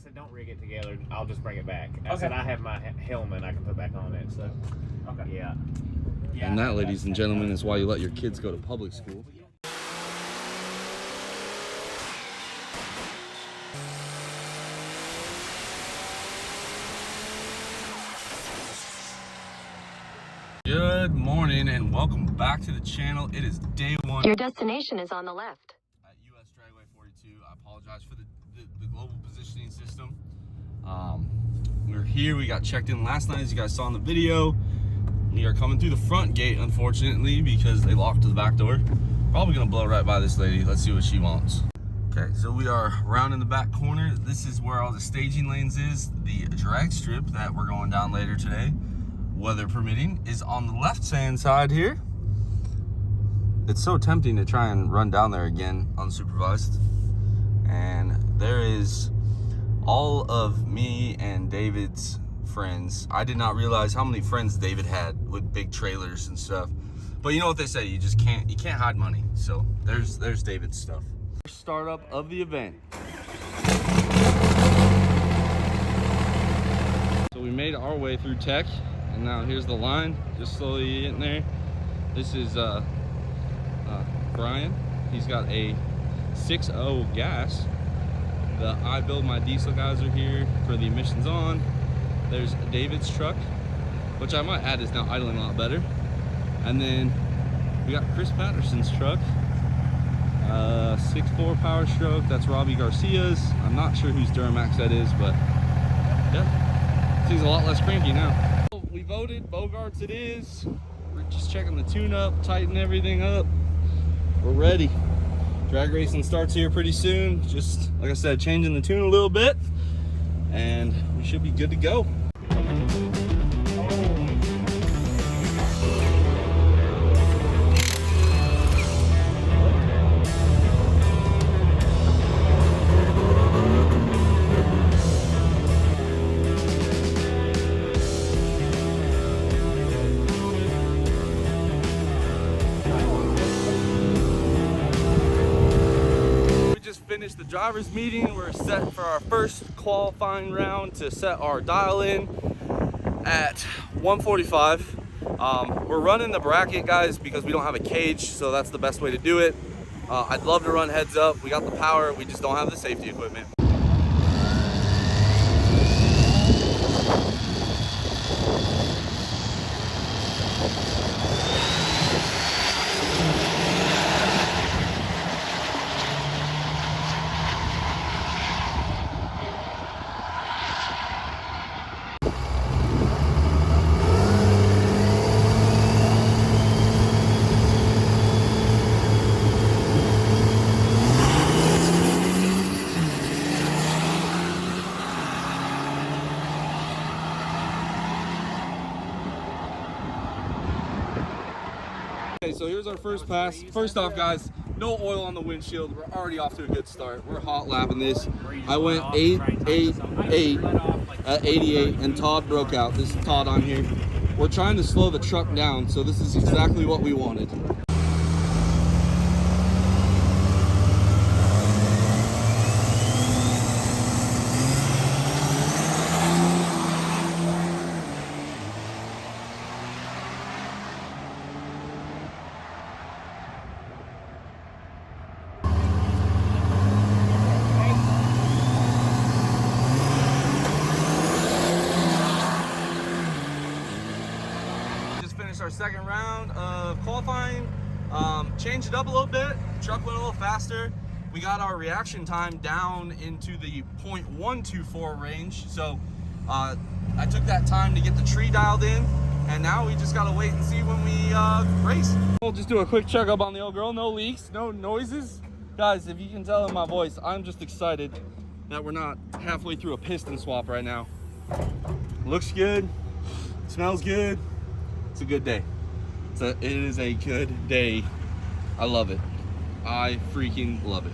said, don't rig it together. I'll just bring it back. I Okay. said, I have my helmet I can put back on it. So, Okay. yeah. And that, ladies and gentlemen, is why you let your kids go to public school. Good morning and welcome back to the channel. It is day one. Your destination is on the left. At US Dragway 42. I apologize for the global positioning system. We're here. We got checked in last night, as you guys saw in the video. We are coming through the front gate, unfortunately, because they locked the back door. Probably gonna blow right by this lady. Let's see what she wants. Okay, so we are rounding the back corner. This is where all the staging lanes is. The drag strip that we're going down later today, weather permitting, is on the left-hand side here. It's so tempting to try and run down there again unsupervised. And there is all of me and David's friends. I did not realize how many friends David had with big trailers and stuff. But you know what they say, you can't hide money. So there's David's stuff. Startup of the event. So we made our way through tech, and now here's the line, just slowly getting there. This is Brian. He's got a 6.0 gas. The I Build My Diesel guys are here for the emissions on. There's David's truck, which I might add is now idling a lot better. And then we got Chris Patterson's truck, 6.4 Power Stroke. That's Robbie Garcia's. I'm not sure whose Duramax that is, but yeah, seems a lot less cranky now. We voted, Bogarts it is. We're just checking the tune up, tighten everything up. We're ready. Drag racing starts here pretty soon. Just like I said, changing the tune a little bit, and we should be good to go. Finished the drivers meeting. We're set for our first qualifying round to set our dial in at 145. We're running the bracket, guys, because we don't have a cage, so that's the best way to do it. I'd love to run heads up. We got the power, we just don't have the safety equipment. Okay, so here's our first pass. First off, guys, no oil on the windshield. We're already off to a good start. We're hot lapping this. I went 888 at 88, and Todd broke out. This is Todd on here. We're trying to slow the truck down, so this is exactly what we wanted. Our second round of qualifying, changed it up a little bit. Truck went a little faster. We got our reaction time down into the 0.124 range, so I took that time to get the tree dialed in, and now we just gotta wait and see when we race. We'll just do a quick checkup on the old girl. No leaks, no noises. Guys, if you can tell in my voice, I'm just excited that we're not halfway through a piston swap right now. Looks good, smells good. It's a good day. It is a good day. I love it. I freaking love it.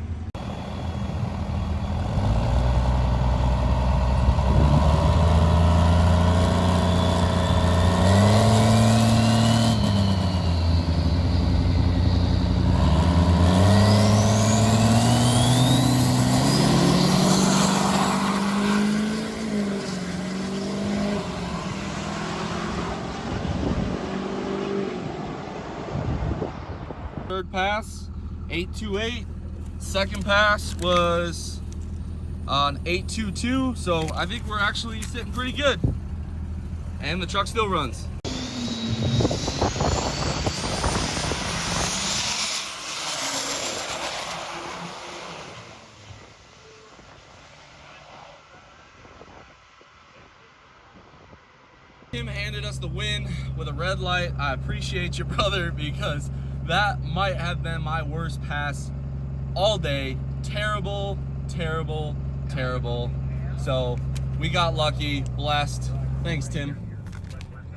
third pass, 828. Second pass was an 822. So I think we're actually sitting pretty good. And the truck still runs. Tim handed us the win with a red light. I appreciate you, brother, because that might have been my worst pass all day. Terrible, terrible, terrible. So we got lucky, blessed. Thanks, Tim.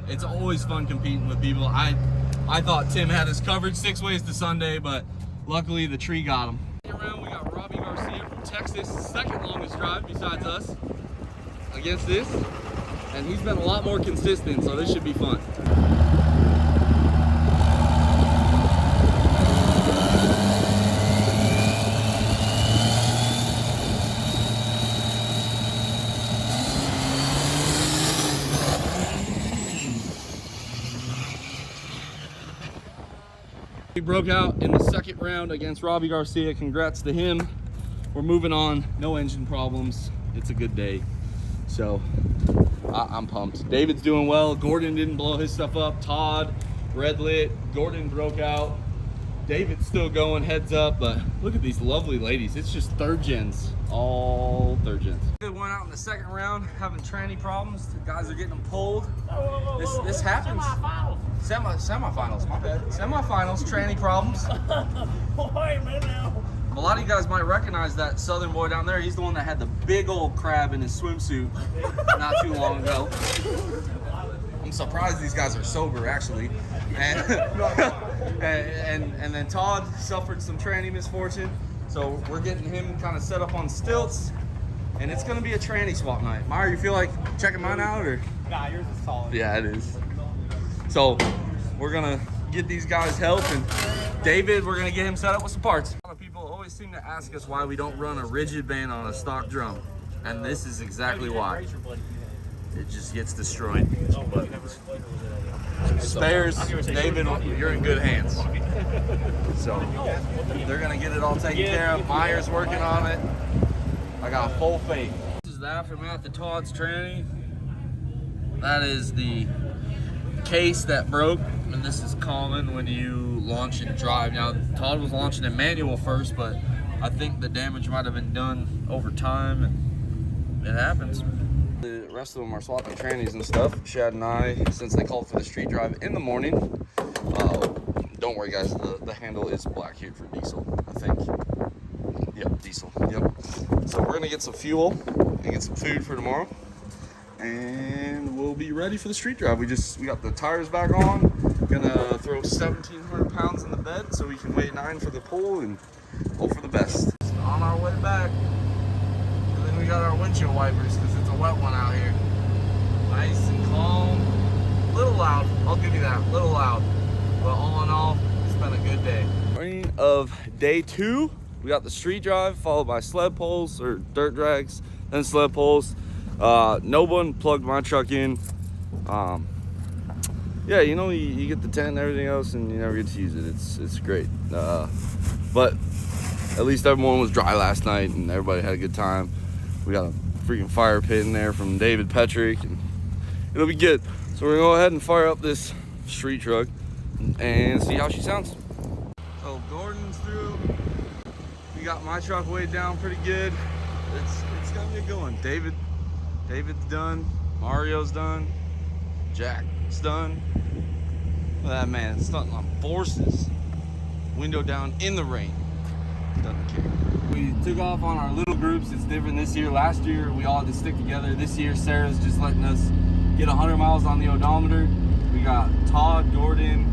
It's always fun competing with people. I thought Tim had us covered 6 ways to Sunday, but luckily the tree got him. Around, we got Robbie Garcia from Texas, second longest drive besides us against this. And he's been a lot more consistent, so this should be fun. He broke out in the second round against Robbie Garcia. Congrats to him. We're moving on. No engine problems. It's a good day. So I'm pumped. David's doing well. Gordon didn't blow his stuff up. Todd, red lit. Gordon broke out. David's still going, heads up. But look at these lovely ladies. It's just third gens, all third gens. They went out in the second round having tranny problems. The guys are getting them pulled. This happens. Semifinals, my bad. Semifinals, tranny problems. Wait a minute now. A lot of you guys might recognize that southern boy down there. He's the one that had the big old crab in his swimsuit not too long ago. I'm surprised these guys are sober, actually. And and then Todd suffered some tranny misfortune. So we're getting him kind of set up on stilts. And it's going to be a tranny swap night. Meyer, you feel like checking mine out? Or? Nah, yours is solid. Yeah, it is. So we're going to get these guys help. And David, we're going to get him set up with some parts. A lot of people always seem to ask us why we don't run a rigid band on a stock drum. And this is exactly why. It just gets destroyed. Spares, David, you're in good hands. So they're going to get it all taken care of. Meyer's working on it. I got full faith. This is the aftermath of Todd's tranny. That is the case that broke, and this is common when you launch and drive. Now, Todd was launching in manual first, but I think the damage might have been done over time, and it happens. The rest of them are swapping trannies and stuff. Shad and I, since they called for the street drive in the morning, don't worry guys, the handle is black here for diesel, I think. Yep, diesel, yep. So we're gonna get some fuel and get some food for tomorrow. And we'll be ready for the street drive. We got the tires back on. Gonna throw 1,700 pounds in the bed so we can weigh 9 for the pull and hope for the best. On our way back. And then we got our windshield wipers because it's a wet one out here. Nice and calm. A little loud, I'll give you that, a little loud. But all in all, it's been a good day. Morning of day 2. We got the street drive followed by sled pulls or dirt drags, then sled pulls. No one plugged my truck in. Yeah, you know, you get the tent and everything else and you never get to use it. It's great. But at least everyone was dry last night and everybody had a good time. We got a freaking fire pit in there from David Petrick and it'll be good. So we're gonna go ahead and fire up this street truck and see how she sounds. So Gordon's through. We got my truck weighed down pretty good. It's gonna be a good one. David's done, Mario's done, Jack's done. Look at that man, stunting on forces. Window down in the rain. Doesn't care. We took off on our little groups. It's different this year. Last year, we all had to stick together. This year, Sarah's just letting us get 100 miles on the odometer. We got Todd, Gordon,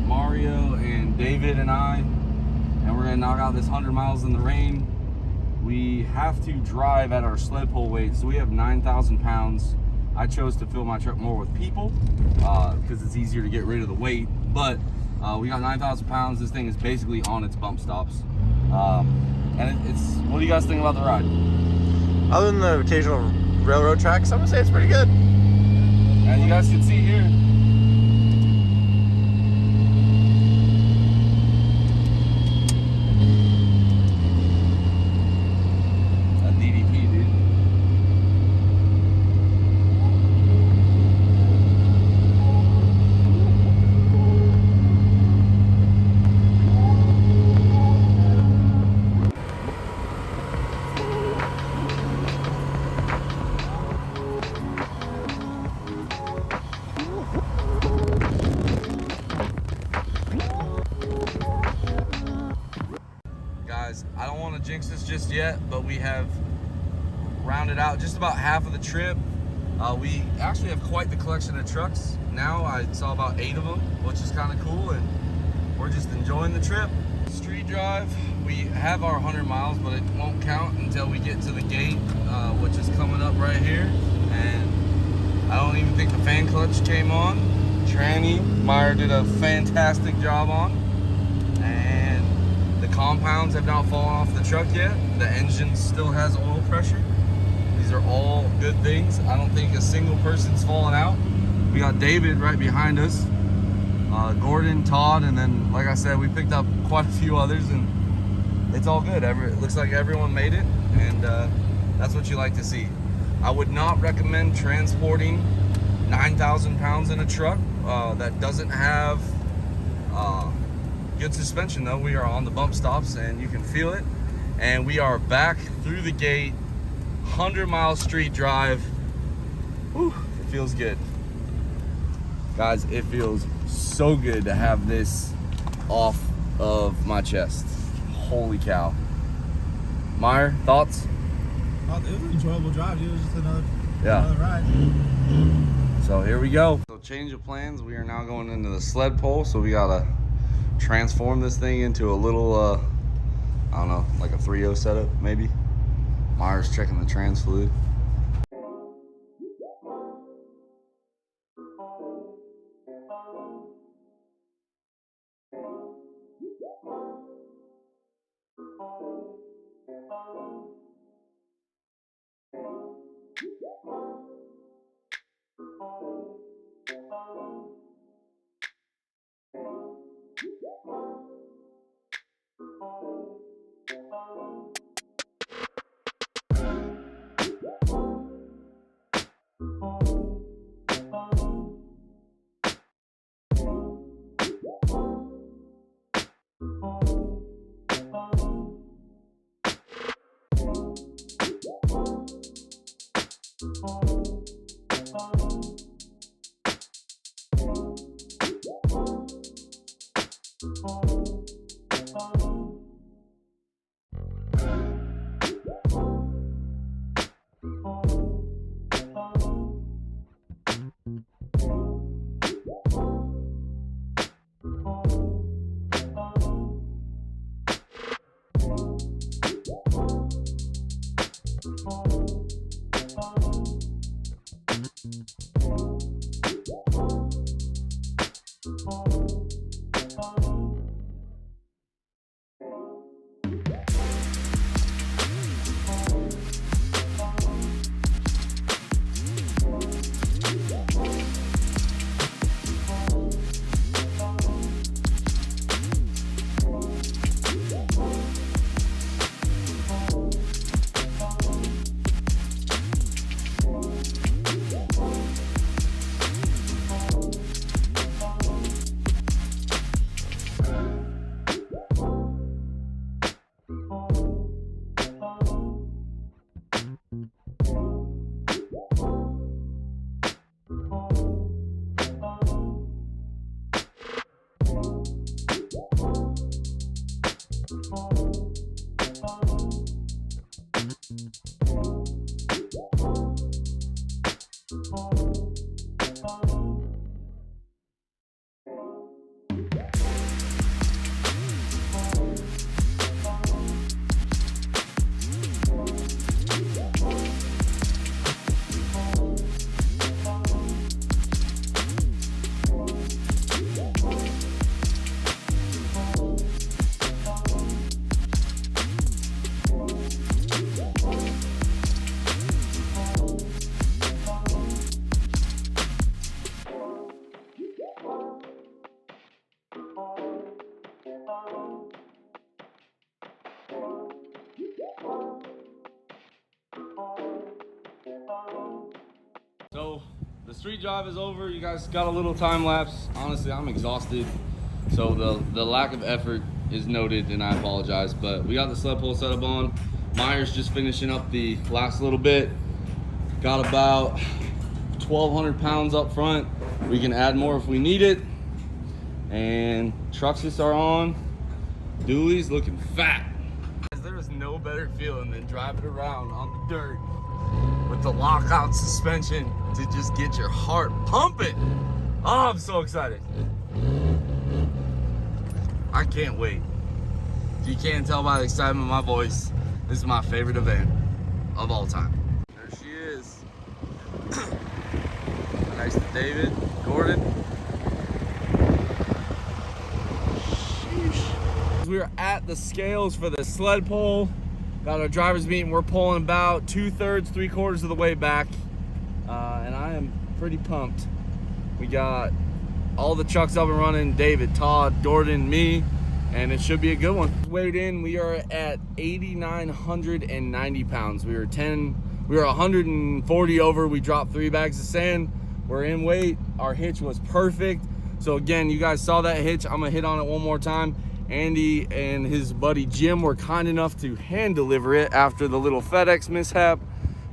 Mario, and David and I. And we're gonna knock out this 100 miles in the rain. We have to drive at our sled pull weight, so we have 9,000 pounds. I chose to fill my truck more with people because it's easier to get rid of the weight, but we got 9,000 pounds. This thing is basically on its bump stops. And it's, what do you guys think about the ride? Other than the occasional railroad tracks, I'm gonna say it's pretty good. And you guys can see here, just yet, but we have rounded out just about half of the trip. We actually have quite the collection of trucks now. I saw about 8 of them, which is kind of cool, and we're just enjoying the trip. Street drive, we have our 100 miles, but it won't count until we get to the gate, which is coming up right here. And I don't even think the fan clutch came on. Tranny Meyer did a fantastic job on, and the compounds have not fallen off the truck yet. The engine still has oil pressure. These are all good things. I don't think a single person's fallen out. We got David right behind us, Gordon, Todd, and then, like I said, we picked up quite a few others, and it's all good. It looks like everyone made it, and that's what you like to see. I would not recommend transporting 9,000 pounds in a truck that doesn't have good suspension, though. We are on the bump stops, and you can feel it. And we are back through the gate, 100-mile street drive. Whew, it feels good. Guys, it feels so good to have this off of my chest. Holy cow. Meyer, thoughts? It was an enjoyable drive, dude. It was just another ride. So here we go. So change of plans. We are now going into the sled pull. So we gotta transform this thing into a little, I don't know, like a 3.0 setup maybe. Meyer's checking the trans fluid. So the street drive is over. You guys got a little time lapse. Honestly, I'm exhausted. So the lack of effort is noted, and I apologize. But we got the sled pull setup on. Meyer's just finishing up the last little bit. Got about 1,200 pounds up front. We can add more if we need it. And trucks are on. Dooley's looking fat. There is no better feeling drive it around on the dirt with the lockout suspension to just get your heart pumping. Oh, I'm so excited. I can't wait. If you can't tell by the excitement in my voice, this is my favorite event of all time. There she is. Nice to David, Gordon. Sheesh. We are at the scales for the sled pull. Got our driver's meeting. We're pulling about 2/3, 3/4 of the way back. And I am pretty pumped. We got all the trucks up and running. David, Todd, Gordon, me. And it should be a good one. Weighed in, we are at 8,990 pounds. We were 140 over. We dropped 3 bags of sand. We're in weight. Our hitch was perfect. So again, you guys saw that hitch. I'm gonna hit on it one more time. Andy and his buddy Jim were kind enough to hand deliver it after the little FedEx mishap.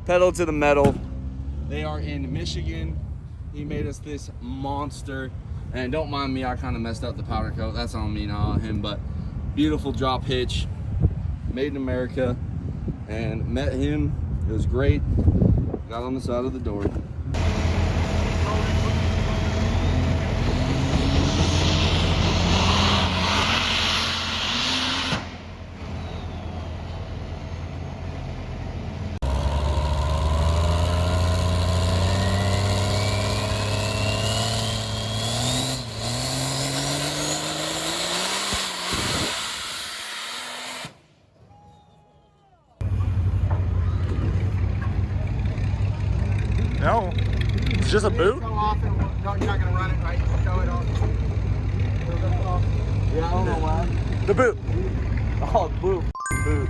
Pedal to the metal. They are in Michigan. He made us this monster. And don't mind me, I kind of messed up the powder coat. That's on me, not on him. But beautiful drop hitch, made in America. And met him, it was great. Got on the side of the door. No, it's just a boot. Go off and no, you're not gonna run it, right? Go it off. Yeah, I don't know why. The boot. Oh, boot. Boot.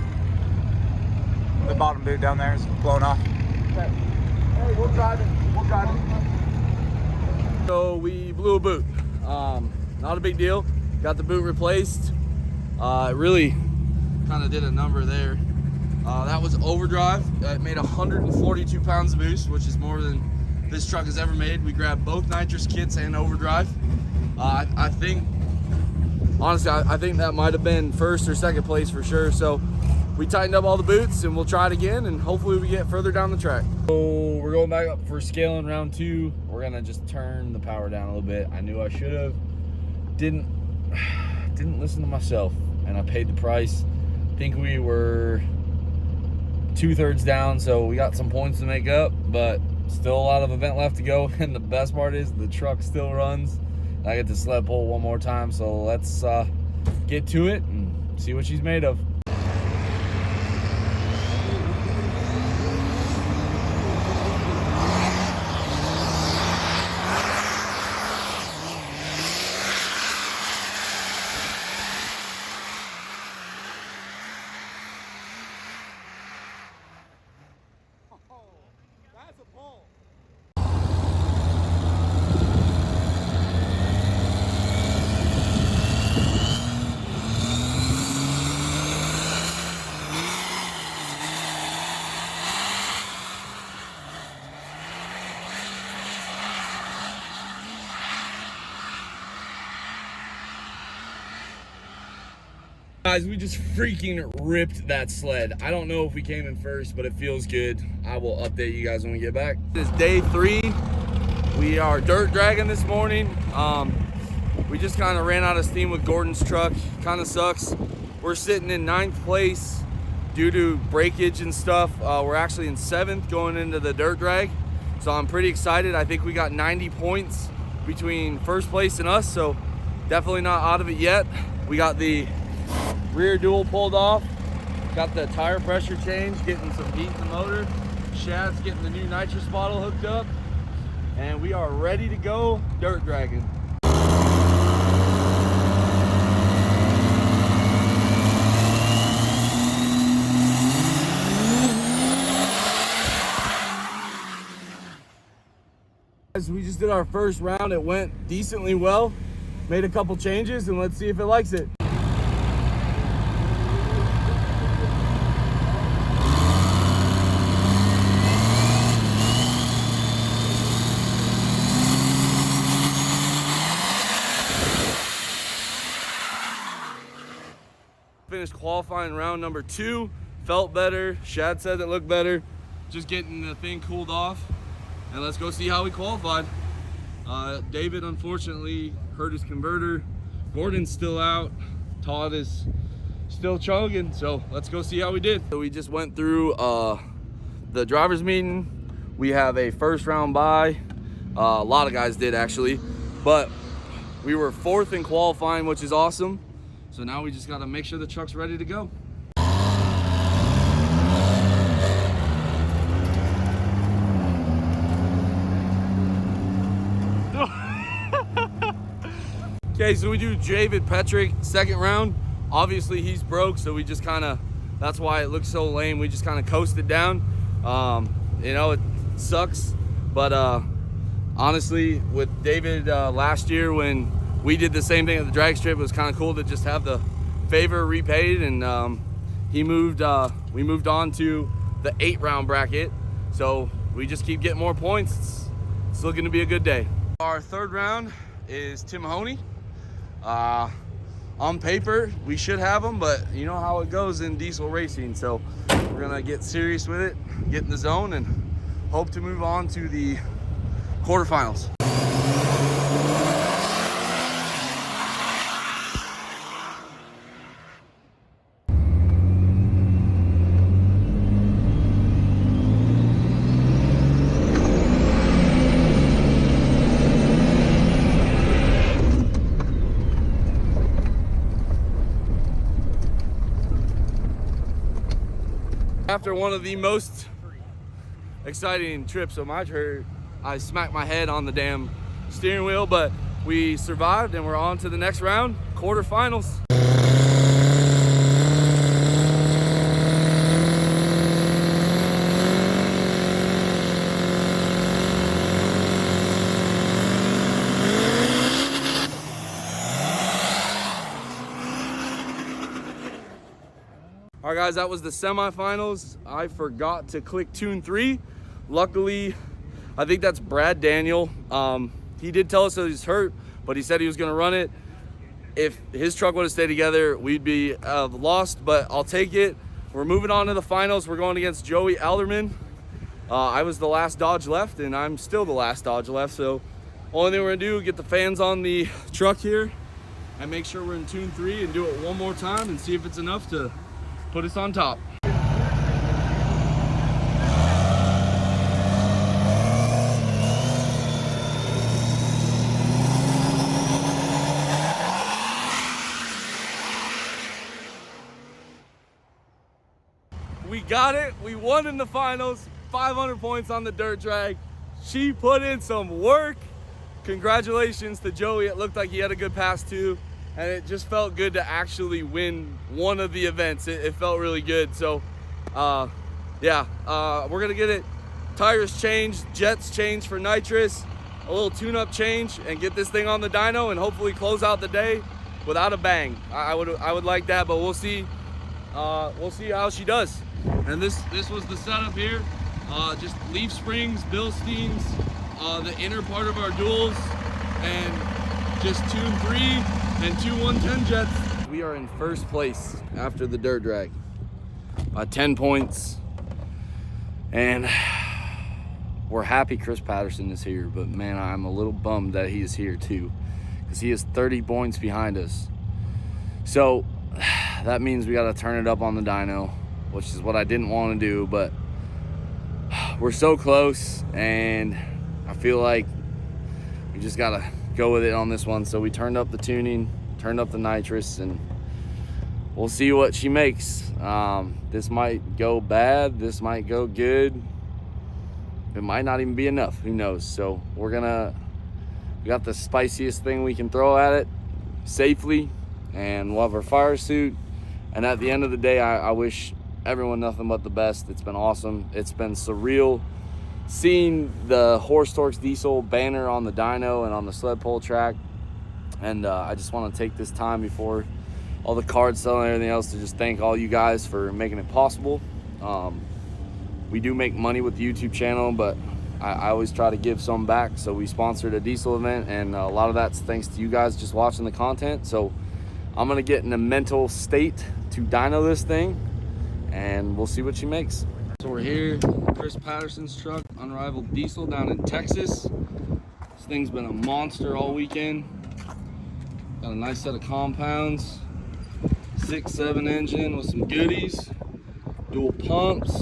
The bottom boot down there is blown off. Okay. Hey, we'll drive it. We'll drive it. So we blew a boot. Not a big deal. Got the boot replaced. It really kind of did a number there. That was overdrive. It made 142 pounds of boost, which is more than this truck has ever made. We grabbed both nitrous kits and overdrive. I think, honestly, I think that might have been first or second place for sure. So we tightened up all the boots and we'll try it again and hopefully we get further down the track. So we're going back up for scaling round 2. We're gonna just turn the power down a little bit. I knew I should have. Didn't listen to myself and I paid the price. I think we were 2/3 down, so we got some points to make up, but still a lot of event left to go. And the best part is the truck still runs. I get to sled pull one more time, so let's get to it and see what she's made of. Guys, we just freaking ripped that sled. I don't know if we came in first, but it feels good. I will update you guys when we get back. It's day 3. We are dirt dragging this morning. We just kind of ran out of steam with Gordon's truck. Kind of sucks. We're sitting in 9th place due to breakage and stuff. We're actually in 7th going into the dirt drag. So I'm pretty excited. I think we got 90 points between first place and us, so definitely not out of it yet. We got the rear dual pulled off, got the tire pressure change, getting some heat in the motor, shafts getting the new nitrous bottle hooked up, and we are ready to go dirt dragging. We just did our first round. It went decently well, made a couple changes, and let's see if it likes it. Finished qualifying round number 2, felt better. Shad said it looked better. Just getting the thing cooled off, and let's go see how we qualified. David unfortunately hurt his converter. Gordon's still out. Todd is still chugging, so let's go see how we did. So we just went through the driver's meeting. We have a first round bye. A lot of guys did actually, but we were 4th in qualifying, which is awesome. So now we just gotta make sure the truck's ready to go. Okay, so we do David Petrick, 2nd round. Obviously he's broke, so we just that's why it looks so lame. We just coasted down. You know, it sucks, but honestly, with David last year when we did the same thing at the drag strip, it was kind of cool to just have the favor repaid, and we moved on to the 8-round bracket. So we just keep getting more points. It's looking to be a good day. Our 3rd round is Tim Mahoney. On paper, we should have him, but you know how it goes in diesel racing. So we're gonna get serious with it, get in the zone, and hope to move on to the quarterfinals. After one of the most exciting trips of my career, I smacked my head on the damn steering wheel, but we survived and we're on to the next round, quarterfinals. All right, guys, that was the semifinals. I forgot to click tune 3. Luckily, I think that's Brad Daniel. He did tell us that he's hurt, but he said he was gonna run it. If his truck would have stayed together, we'd be lost, but I'll take it. We're moving on to the finals. We're going against Joey Alderman. I was the last Dodge left, and I'm still the last Dodge left, so only thing we're gonna do is get the fans on the truck here and make sure we're in tune 3 and do it one more time and see if it's enough to put us on top. We got it. We won in the finals. 500 points on the dirt drag. She put in some work. Congratulations to Joey. It looked like he had a good pass too. And it just felt good to actually win one of the events. It felt really good. So, yeah, we're gonna get it. Tires changed, jets changed for nitrous, a little tune-up change, and get this thing on the dyno, and hopefully close out the day without a bang. I would like that, but we'll see. We'll see how she does. And this was the setup here. Just leaf springs, Bilsteins, the inner part of our duals, and just tune 3 and 2 110 jets. We are in first place after the dirt drag by 10 points. And we're happy Chris Patterson is here, but man, I'm a little bummed that he is here too, because he is 30 points behind us. So that means we got to turn it up on the dyno, which is what I didn't want to do, but we're so close, and I feel like we just got to go with it on this one. So we turned up the tuning, turned up the nitrous, and we'll see what she makes. This might go bad, this might go good, it might not even be enough, who knows. So we got the spiciest thing we can throw at it safely, and we'll have our fire suit. And at the end of the day, I wish everyone nothing but the best. It's been awesome. It's been surreal seeing the Horse Torques Diesel banner on the dyno and on the sled pull track. And I just want to take this time before all the card selling and everything else to just thank all you guys for making it possible. We do make money with the YouTube channel, but I always try to give some back. So we sponsored a diesel event, and a lot of that's thanks to you guys just watching the content. So I'm gonna get in a mental state to dyno this thing and we'll see what she makes. So we're here, Chris Patterson's truck, Unrivaled diesel down in Texas. This thing's been a monster all weekend. Got a nice set of compounds, 6.7 engine with some goodies, dual pumps.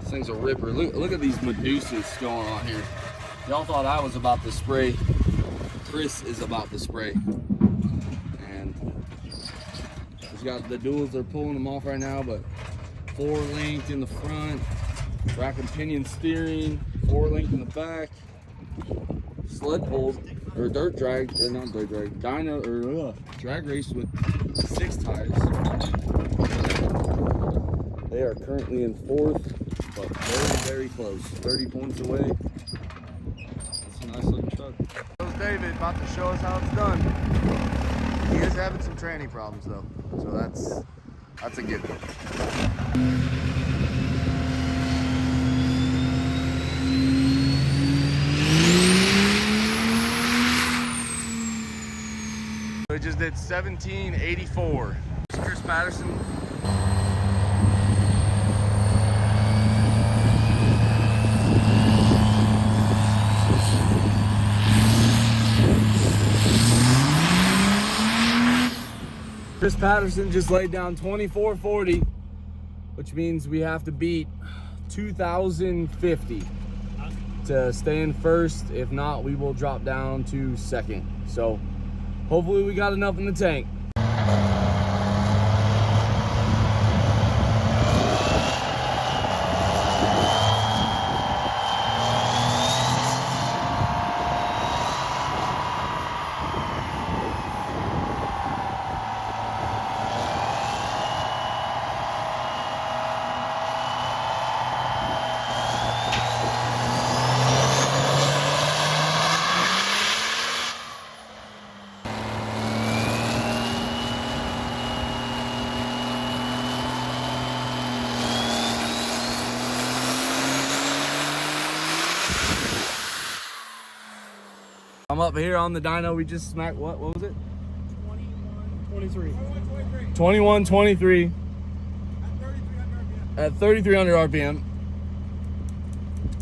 This thing's a ripper. Look at these Medusas going on here. Y'all thought I was about to spray. Chris is about to spray. And he's got the duals, they're pulling them off right now, but 4-link in the front, rack and pinion steering, 4-link in the back, sled pulled, or dirt drag, or not dirt drag, dyno, or drag race with 6 tires. They are currently in 4th, but very, very close. 30 points away. It's a nice looking truck. Here's David about to show us how it's done. He is having some tranny problems though, so that's a given. We just did 1784. Chris Patterson. Chris Patterson just laid down 2440, which means we have to beat 2050 to stay in first. If not, we will drop down to second. So hopefully we got enough in the tank. I'm up here on the dyno. We just smacked, what was it? 21-23. At 3,300 RPM.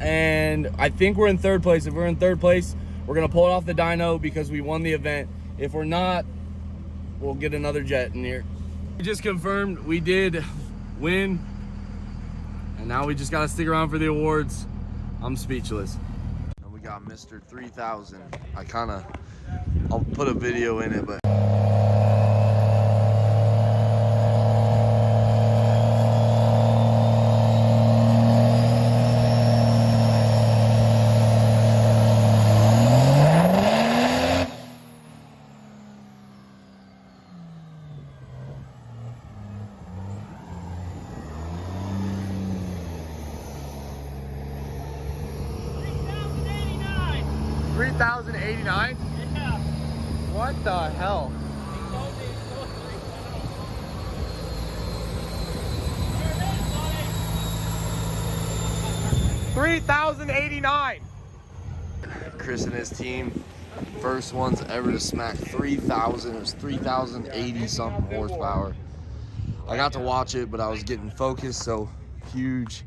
And I think we're in 3rd place. If we're in 3rd place, we're gonna pull it off the dyno because we won the event. If we're not, we'll get another jet in here. We just confirmed we did win. And now we just gotta stick around for the awards. I'm speechless. We got Mr. 3000. I'll put a video in it, but. $3,089? Yeah. What the hell? $3,089. Chris and his team, first ones ever to smack 3,000. It was 3,080 something horsepower. I got to watch it, but I was getting focused, so huge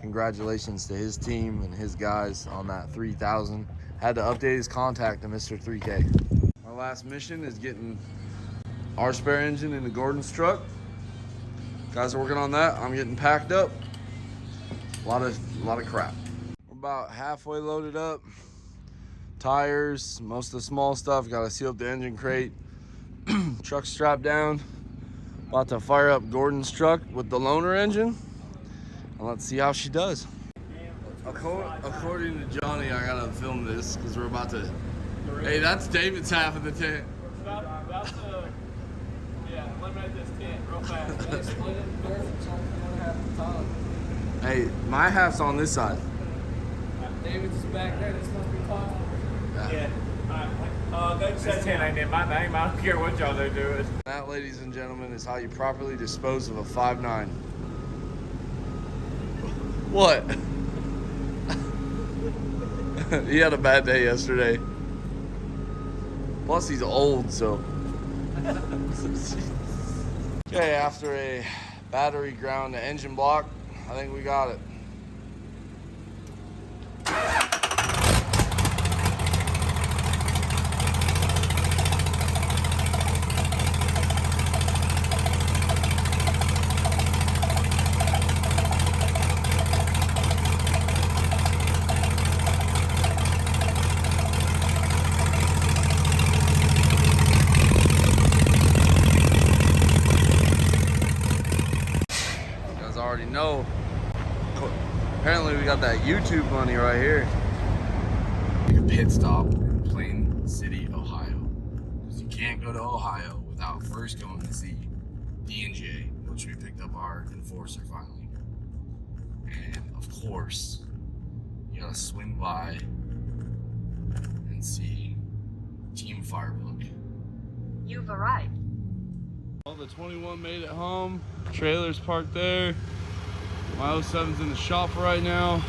congratulations to his team and his guys on that 3,000. Had to update his contact to Mr. 3K. My last mission is getting our spare engine into Gordon's truck. Guys are working on that. I'm getting packed up. A lot of crap. We're about halfway loaded up. Tires, most of the small stuff. Got to seal up the engine crate. Truck strapped down. About to fire up Gordon's truck with the loaner engine. And let's see how she does. According to Johnny, I gotta film this because we're about to. Hey, that's David's half of the tent. About to, eliminate this tent real fast. Hey, my half's on this side. David's is back there. This must be caught. Yeah. This tent ain't in my name. I don't care what y'all are doing. That, ladies and gentlemen, is how you properly dispose of a 5.9. What? He had a bad day yesterday. Plus, he's old, so. Okay, after a Battery ground to engine block. I think we got it. Already know. Apparently we got that YouTube money right here. Take a pit stop in Plain City, Ohio. Because you can't go to Ohio without first going to see D&J, which we picked up our Enforcer finally. And of course, you gotta swing by and see Team Firebug. You've arrived. Well, the 21 made it home. Trailer's parked there. My 07's in the shop right now.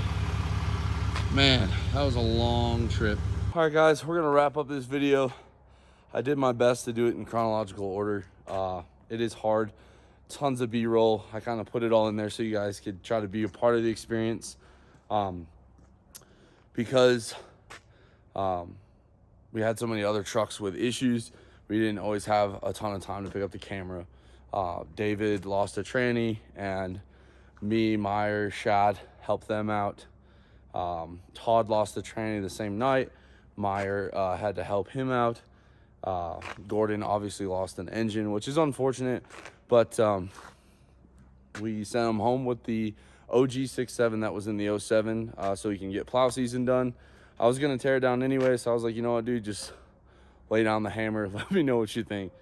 Man, that was a long trip. All right, guys, we're gonna wrap up this video. I did my best to do it in chronological order. It is hard. Tons of B-roll. I kind of put it all in there so you guys could try to be a part of the experience. Because we had so many other trucks with issues, we didn't always have a ton of time to pick up the camera. David lost a tranny, and me, Meyer, Shad helped them out. Todd lost a tranny the same night. Meyer had to help him out. Gordon obviously lost an engine, which is unfortunate, but we sent him home with the OG 6.7 that was in the 07 so he can get plow season done. I was going to tear it down anyway, so I was like, you know what, dude, just lay down the hammer. Let me know what you think.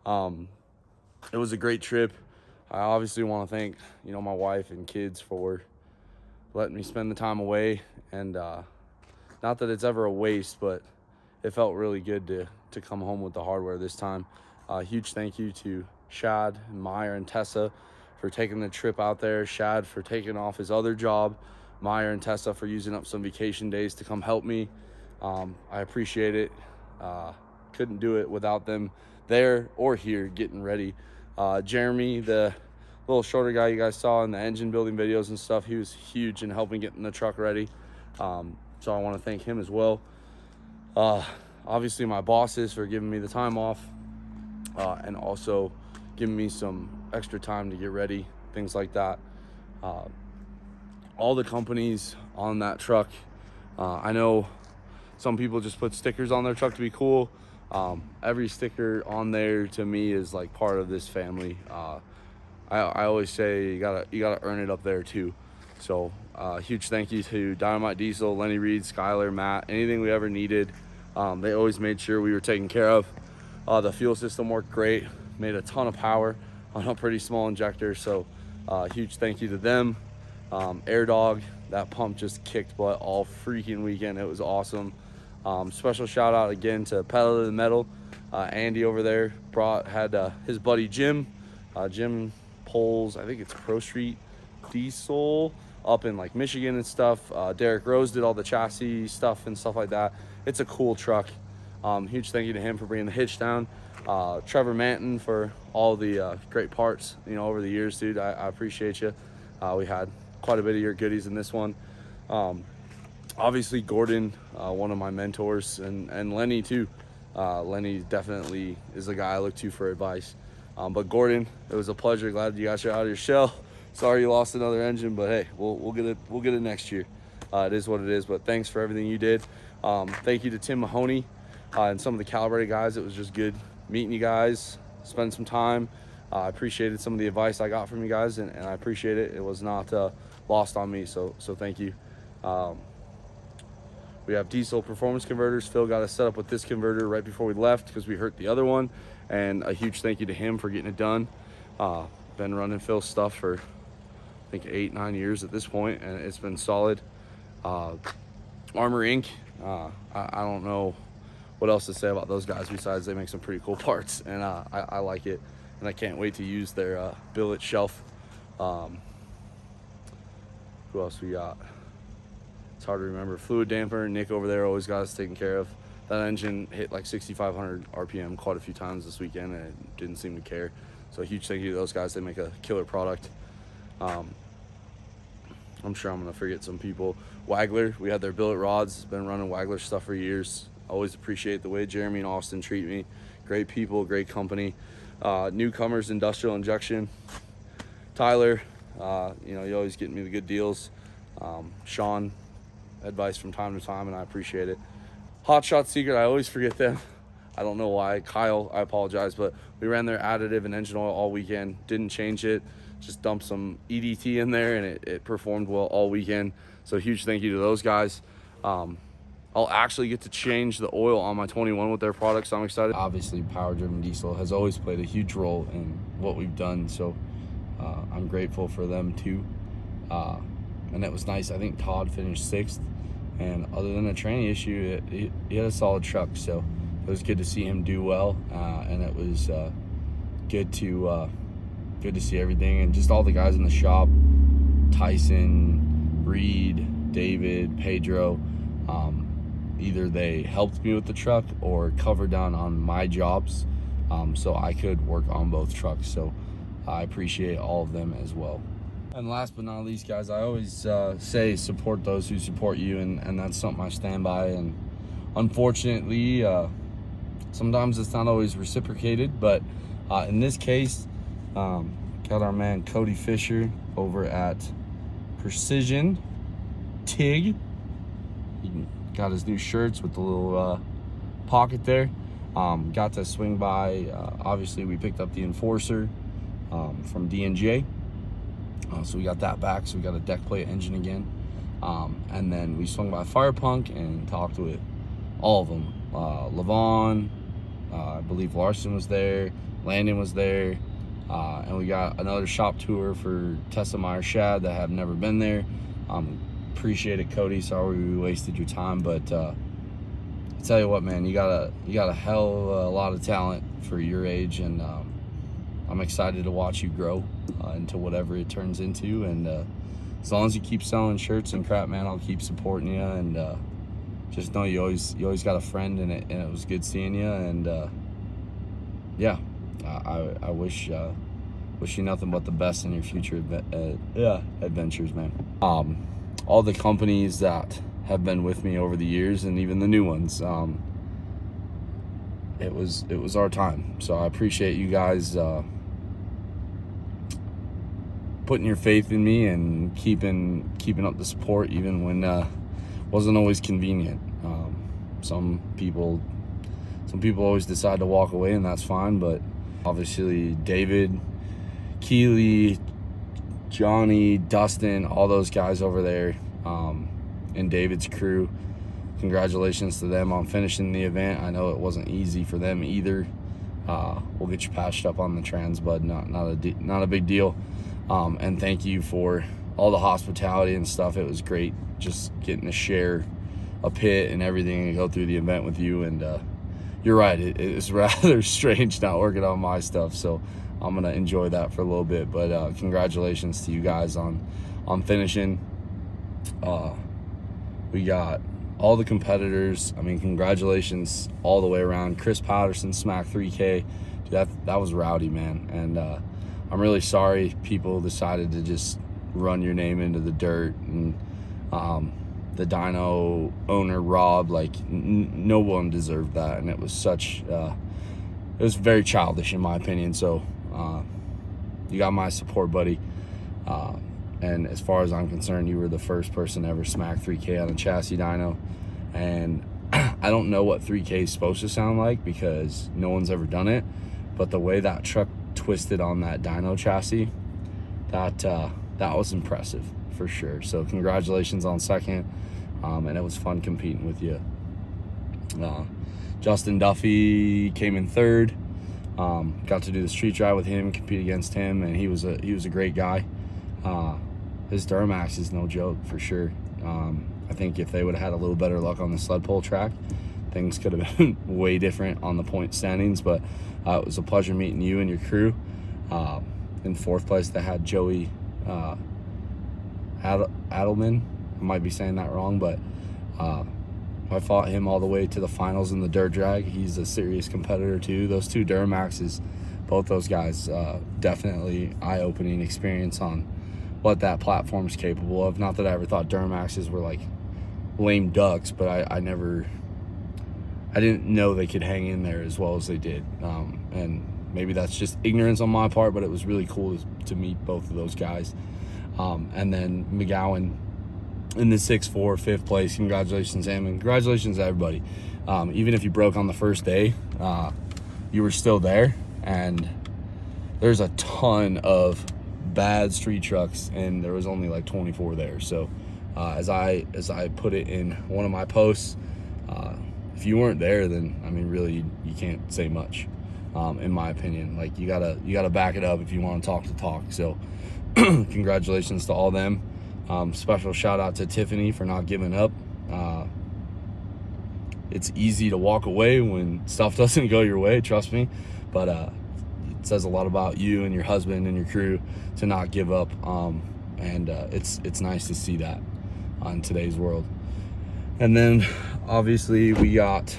It was a great trip. I obviously want to thank, you know, my wife and kids for letting me spend the time away. And not that it's ever a waste, but it felt really good to come home with the hardware this time. Huge thank you to Shad, and Meyer, and Tessa for taking the trip out there. Shad for taking off his other job. Meyer and Tessa for using up some vacation days to come help me. I appreciate it. Couldn't do it without them there or here getting ready. Jeremy, the little shorter guy you guys saw in the engine building videos and stuff, he was huge in helping getting the truck ready. So I want to thank him as well. Obviously my bosses for giving me the time off and also giving me some extra time to get ready, things like that. All the companies on that truck, I know some people just put stickers on their truck to be cool. Every sticker on there to me is like part of this family. I always say you gotta earn it up there too. So huge thank you to Dynamite Diesel, Lenny Reed, Skyler, Matt, anything we ever needed. They always made sure we were taken care of. The fuel system worked great, made a ton of power on a pretty small injector. So huge thank you to them. Air Dog, that pump just kicked butt all freaking weekend. It was awesome. Special shout out again to Pedal to the Metal. Andy over there had his buddy Jim. Jim pulls, I think it's Pro Street Diesel up in like Michigan and stuff. Derek Rose did all the chassis stuff and stuff like that. It's a cool truck. Huge thank you to him for bringing the hitch down. Trevor Manton for all the great parts, you know, over the years, dude. I appreciate you. We had quite a bit of your goodies in this one. Obviously Gordon, one of my mentors, and Lenny too. Lenny definitely is the guy I look to for advice. But Gordon, it was a pleasure. Glad you got you out of your shell. Sorry you lost another engine, but hey, we'll get it next year. It is what it is. But thanks for everything you did. Thank you to Tim Mahoney and some of the Calibrated guys. It was just good meeting you guys, spend some time. I appreciated some of the advice I got from you guys, and I appreciate it. It was not lost on me. So thank you. We have diesel performance converters. Phil got us set up with this converter right before we left because we hurt the other one. And a huge thank you to him for getting it done. Been running Phil's stuff for, I think, 8-9 years at this point, and it's been solid. Armor Inc. I don't know what else to say about those guys besides they make some pretty cool parts, and I like it. And I can't wait to use their billet shelf. Who else we got? It's hard to remember. Fluid damper, Nick over there always got us taken care of. That engine hit like 6,500 RPM quite a few times this weekend, and it didn't seem to care. So a huge thank you to those guys. They make a killer product. I'm sure I'm going to forget some people. Wagler, we had their billet rods. Been running Wagler stuff for years. Always appreciate the way Jeremy and Austin treat me. Great people, great company. Newcomers, Industrial Injection. Tyler, you know, you always get me the good deals. Sean, advice from time to time, and I appreciate it. Hot Shot Secret, I always forget them. I don't know why. Kyle, I apologize, but we ran their additive and engine oil all weekend. Didn't change it. Just dumped some EDT in there, and it performed well all weekend. So huge thank you to those guys. I'll actually get to change the oil on my 21 with their products. So I'm excited. Obviously, power-driven diesel has always played a huge role in what we've done. So I'm grateful for them too. And it was nice. I think Todd finished 6th. And other than a training issue, he had a solid truck. So it was good to see him do well. And it was good to see everything. And just all the guys in the shop, Tyson, Reed, David, Pedro, either they helped me with the truck or covered down on my jobs so I could work on both trucks. So I appreciate all of them as well. And last but not least, guys, I always say support those who support you, and that's something I stand by. And unfortunately, sometimes it's not always reciprocated, but in this case, got our man Cody Fisher over at Precision TIG. He got his new shirts with the little pocket there. Got to swing by. Obviously, we picked up the Enforcer from D&J. So we got that back. So we got a deck plate engine again. And then we swung by Fire Punk and talked with all of them. Levon, I believe Larson was there. Landon was there. And we got another shop tour for Tessa Meyer Shad that have never been there. Appreciate it, Cody. Sorry we wasted your time, but I tell you what, man, you got a hell of a lot of talent for your age, and I'm excited to watch you grow into whatever it turns into. And as long as you keep selling shirts and crap, man, I'll keep supporting you. And just know you always got a friend, and it was good seeing you. And yeah. I wish you nothing but the best in your future adventures, man. All the companies that have been with me over the years, and even the new ones, it was our time. So I appreciate you guys putting your faith in me and keeping up the support, even when wasn't always convenient. Some people always decide to walk away, and that's fine, but obviously David, Keely, Johnny, Dustin, all those guys over there, and David's crew, congratulations to them on finishing the event. I know it wasn't easy for them either. We'll get you patched up on the trans, bud. Not a big deal. And thank you for all the hospitality and stuff. It was great just getting to share a pit and everything and go through the event with you. And you're right, it's rather strange not working on my stuff, so I'm gonna enjoy that for a little bit. But congratulations to you guys on finishing. We got all the competitors. I mean, congratulations all the way around. Chris Patterson smacked 3K. Dude, that was rowdy, man. And I'm really sorry people decided to just run your name into the dirt. And the dyno owner, Rob, like no one deserved that. And it was such, it was very childish in my opinion. So you got my support, buddy. And as far as I'm concerned, you were the first person to ever smack 3K on a chassis dyno. And I don't know what 3K is supposed to sound like because no one's ever done it. But the way that truck twisted on that dyno chassis, that was impressive for sure. So congratulations on second. And it was fun competing with you. Justin Duffy came in third. Got to do the street drive with him, compete against him, and he was a great guy. His Duramax is no joke for sure. I think if they would have had a little better luck on the sled pull track, things could have been way different on the point standings. But it was a pleasure meeting you and your crew. In fourth place, they had Joey Adelman. I might be saying that wrong, but I fought him all the way to the finals in the dirt drag. He's a serious competitor too. Those two Duramaxes both those guys, definitely eye-opening experience on what that platform is capable of. Not that I ever thought Duramaxes were like lame ducks, but I didn't know they could hang in there as well as they did. And maybe that's just ignorance on my part, but it was really cool to meet both of those guys. And then McGowan in the 6'4", 5th place. Congratulations, Sam, and congratulations to everybody. Even if you broke on the first day, you were still there. And there's a ton of bad street trucks, and there was only like 24 there. So as I put it in one of my posts, if you weren't there, then I mean, really, you can't say much, in my opinion. Like, you gotta back it up if you want to talk. So congratulations to all them. Special shout out to Tiffany for not giving up. It's easy to walk away when stuff doesn't go your way, trust me, but it says a lot about you and your husband and your crew to not give up. And it's nice to see that in today's world. And then obviously we got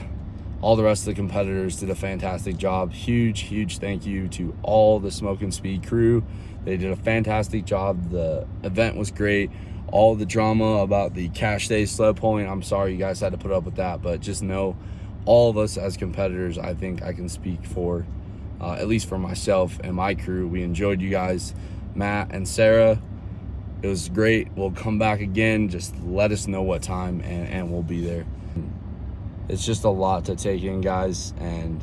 all the rest of the competitors did a fantastic job. Huge thank you to all the Smoke and Speed crew. They did a fantastic job. The event was great. All the drama about the cash day sled pulling, I'm sorry you guys had to put up with that, but just know all of us as competitors, I think I can speak for, at least for myself and my crew, we enjoyed you guys. Matt and Sarah, it was great. We'll come back again. Just let us know what time and we'll be there. It's just a lot to take in, guys, and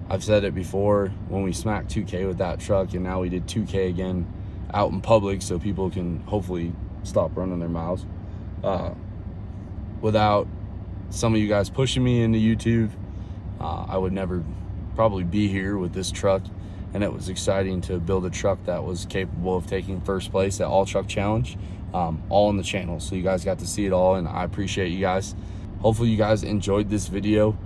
I've said it before, when we smacked 2K with that truck, and now we did 2K again out in public so people can hopefully stop running their mouths. Without some of you guys pushing me into YouTube, I would never probably be here with this truck. And it was exciting to build a truck that was capable of taking first place at All Truck Challenge, all on the channel. So you guys got to see it all, and I appreciate you guys. Hopefully you guys enjoyed this video.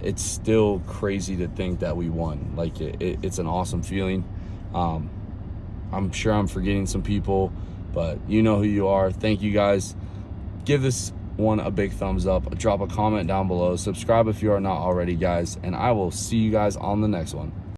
It's still crazy to think that we won. Like, it's an awesome feeling. I'm sure I'm forgetting some people, but you know who you are. Thank you guys. Give this one a big thumbs up. Drop a comment down below. Subscribe if you are not already, guys. And I will see you guys on the next one.